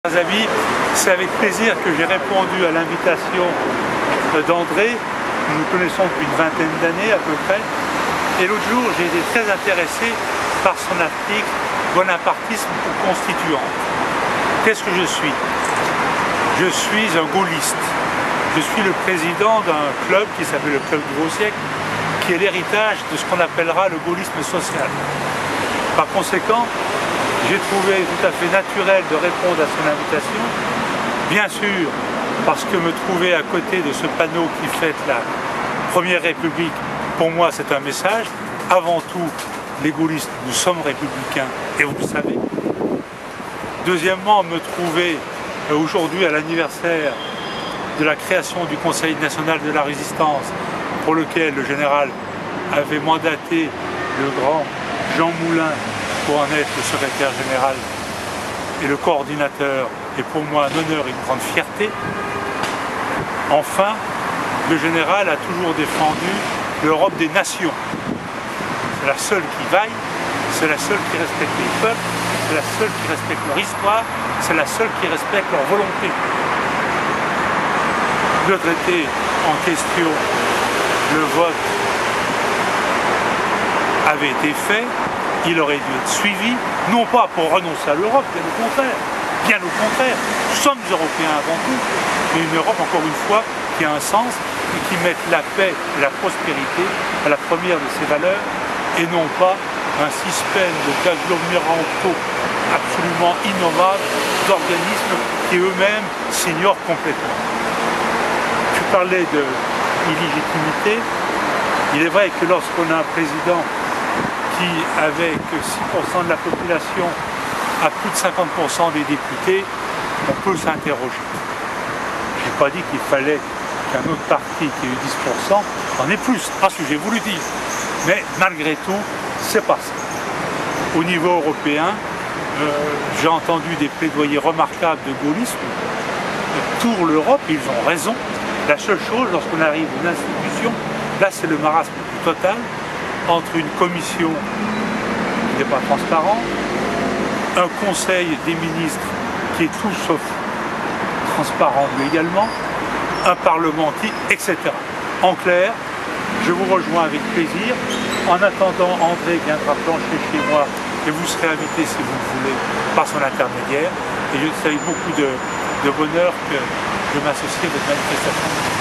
Chers amis, c'est avec plaisir que j'ai répondu à l'invitation d'André. Nous nous connaissons depuis une vingtaine d'années à peu près. Et l'autre jour, j'ai été très intéressé par son article « Bonapartisme ou constituante ». Qu'est-ce que je suis? Je suis un gaulliste. Je suis le président d'un club qui s'appelle le Club du Nouveau Siècle, qui est l'héritage de ce qu'on appellera le gaullisme social. Par conséquent, j'ai trouvé tout à fait naturel de répondre à son invitation, bien sûr parce que me trouver à côté de ce panneau qui fête la Première République, pour moi c'est un message. Avant tout, les gaullistes, nous sommes républicains, et vous le savez. Deuxièmement, me trouver aujourd'hui à l'anniversaire de la création du Conseil national de la résistance, pour lequel le général avait mandaté le grand Jean Moulin pour en être le secrétaire général et le coordinateur, est pour moi un honneur et une grande fierté. Enfin, le général a toujours défendu l'Europe des nations. C'est la seule qui vaille, c'est la seule qui respecte les peuples, c'est la seule qui respecte leur histoire, c'est la seule qui respecte leur volonté. Le traité en question, le vote avait été fait, il aurait dû être suivi, non pas pour renoncer à l'Europe, bien au contraire, nous sommes Européens avant tout, mais une Europe, encore une fois, qui a un sens et qui mette la paix et la prospérité à la première de ses valeurs, et non pas un système d'agglomérataux absolument innommable d'organismes qui eux-mêmes s'ignorent complètement. Tu parlais de illégitimité. Il est vrai que lorsqu'on a un président qui, avec 6% de la population, a plus de 50% des députés, on peut s'interroger. Je n'ai pas dit qu'il fallait qu'un autre parti qui ait eu 10% en ait plus, c'est pas ce que j'ai voulu dire. Mais malgré tout, c'est pas ça. Au niveau européen, j'ai entendu des plaidoyers remarquables de gaullisme pour l'Europe, ils ont raison. La seule chose, lorsqu'on arrive à une institution, là c'est le marasme total, entre une commission qui n'est pas transparente, un conseil des ministres qui est tout sauf transparent lui également, un parlement qui, etc. En clair, je vous rejoins avec plaisir. En attendant, André viendra plancher chez moi et vous serez invité si vous le voulez par son intermédiaire. Et c'est avec beaucoup de bonheur que je m'associe à votre manifestation.